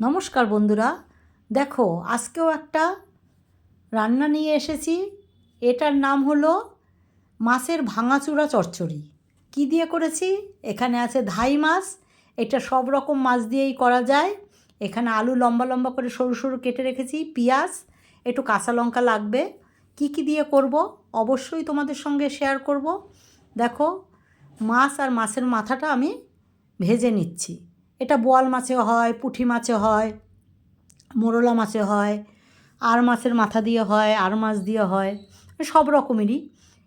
নমস্কার বন্ধুরা, দেখো আজকেও একটা রান্না নিয়ে এসেছি। এটার নাম হলো মাছের ভাঙাচুরা চচ্চড়ি। কি দিয়ে করেছি? এখানে আছে ধাই মাছ। এটা সব রকম মাছ দিয়েই করা যায়। এখানে আলু লম্বা লম্বা করে সরু সরু কেটে রেখেছি, পেঁয়াজ, একটু কাঁচা লঙ্কা লাগবে। কি দিয়ে করব অবশ্যই তোমাদের সঙ্গে শেয়ার করব। দেখো, মাছ আর মাছের মাথাটা আমি ভেজে নিচ্ছি। এটা বোয়াল মাছে হয়, পুঁটি মাছে হয়, মোরলা মাছে হয়, আর মাছের মাথা দিয়ে হয়, আর মাছ দিয়ে হয়, সব রকমেরই।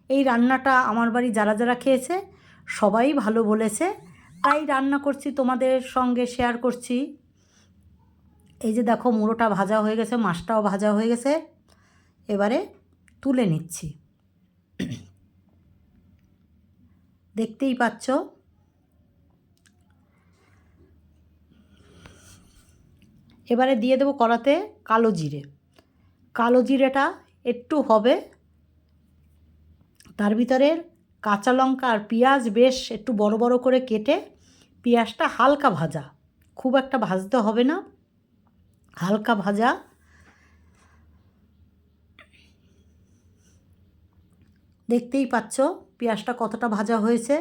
এই রান্নাটা আমার বাড়ি যারা যারা খেয়েছে সবাই ভালো বলেছে, তাই রান্না করছি, তোমাদের সঙ্গে শেয়ার করছি। এই যে দেখো, মুড়োটা ভাজা হয়ে গেছে, মাছটাও ভাজা হয়ে গেছে। এবারে তুলে নিচ্ছি। দেখতেই পাচ্ছ। এবারে দিয়ে দেবো কড়াতে কালো জিরে। কালো জিরেটা একটু হবে, তার ভিতরে কাঁচা লঙ্কা আর পেঁয়াজ বেশ একটু বড় বড় করে কেটে, পেঁয়াজটা হালকা ভাজা, খুব একটা ভাজতে হবে না, হালকা ভাজা। দেখতেই পাচ্ছ পেঁয়াজটা কতটা ভাজা হয়েছে।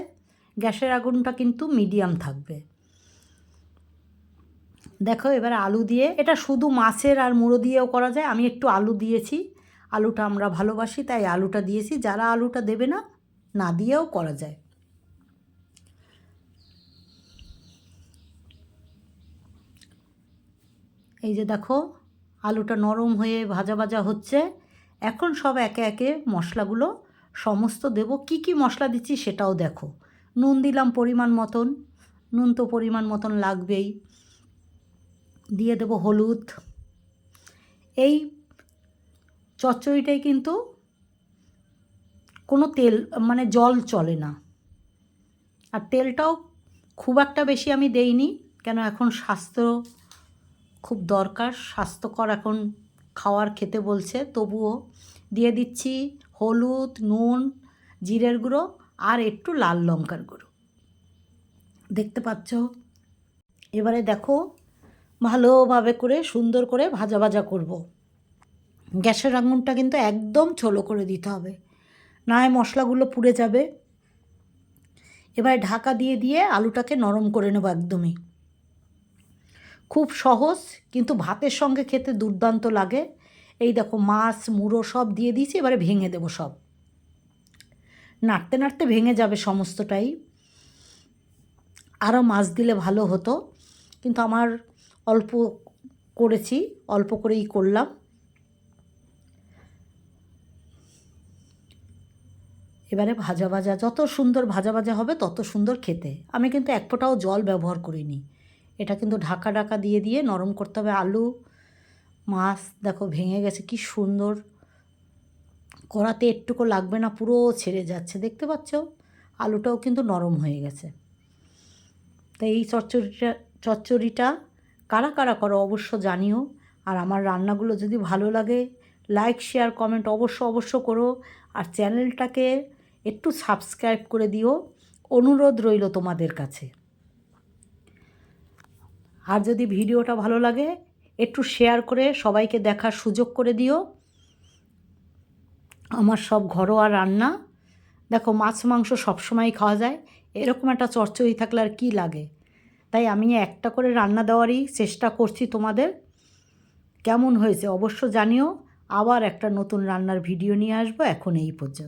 গ্যাসের আগুনটা কিন্তু মিডিয়াম থাকবে। দেখো, এবারে আলু দিয়ে, এটা শুধু মাছের আর মুড়ো দিয়েও করা যায়, আমি একটু আলু দিয়েছি। আলুটা আমরা ভালোবাসি তাই আলুটা দিয়েছি। যারা আলুটা দেবে না, না দিয়েও করা যায়। এই যে দেখো, আলুটা নরম হয়ে ভাজা ভাজা হচ্ছে। এখন সব একে একে মশলাগুলো সমস্ত দেব। কি মশলা দিচ্ছি সেটাও দেখো। নুন দিলাম পরিমাণ মতন, নুন তো পরিমাণ মতন লাগবেই। দিয়ে দেব হলুদ। এই চচ্চড়িটাই কিন্তু কোনো তেল মানে জল চলে না, আর তেলটাও খুব একটা বেশি আমি দেইনি, কেন এখন স্বাস্থ্য খুব দরকার, স্বাস্থ্যকর এখন খাওয়ার খেতে বলছে। তবুও দিয়ে দিচ্ছি হলুদ, নুন, জিরের গুঁড়ো আর একটু লাল লঙ্কার গুঁড়ো। দেখতে পাচ্ছ। এবারে দেখো, ভালোভাবে করে সুন্দর করে ভাজা ভাজা করব। গ্যাসের আগুনটা কিন্তু একদম ছোলো করে দিতে হবে, না হয় মশলাগুলো পুড়ে যাবে। এবারে ঢাকা দিয়ে দিয়ে আলুটাকে নরম করে নেব একদমই। খুব সহজ, কিন্তু ভাতের সঙ্গে খেতে দুর্দান্ত লাগে। এই দেখো, মাছ মুড়ো সব দিয়ে দিয়েছি। এবারে ভেঙে দেবো সব। নাড়তে নাড়তে ভেঙে যাবে সমস্তটাই। আরও মাছ দিলে ভালো হতো, কিন্তু আমার অল্প করেছি, অল্প করেই করলাম। এবারে ভাজা ভাজা, যত সুন্দর ভাজা ভাজা হবে তত সুন্দর খেতে। আমি কিন্তু এক ফোঁটাও জল ব্যবহার করিনি। এটা কিন্তু ঢাকা ঢাকা দিয়ে দিয়ে নরম করতে হবে। আলু, মাছ দেখো ভেঙে গেছে কি সুন্দর। কড়াতে একটুকু লাগবে না, পুরো ছেড়ে যাচ্ছে। দেখতে পাচ্ছ, আলুটাও কিন্তু নরম হয়ে গেছে। তাই এই চচ্চড়িটা কারা কারা করো অবশ্য জানিও। আর আমার রান্নাগুলো যদি ভালো লাগে, লাইক শেয়ার কমেন্ট অবশ্য করো। আর চ্যানেলটাকে একটু সাবস্ক্রাইব করে দিও, অনুরোধ রইল তোমাদের কাছে। আর যদি ভিডিওটা ভালো লাগে, একটু শেয়ার করে সবাইকে দেখার সুযোগ করে দিও। আমার সব ঘরোয়া রান্না দেখো, মাছ মাংস সবসময় খাওয়া যায়, এরকম একটা চচ্চড়ি থাকলে আর কী লাগে। তাই আমি একটা করে রান্না দেওয়ারই চেষ্টা করছি তোমাদের। কেমন হয়েছে অবশ্য জানিও। আবার একটা নতুন রান্নার ভিডিও নিয়ে আসবো। এখন এই পর্যন্ত।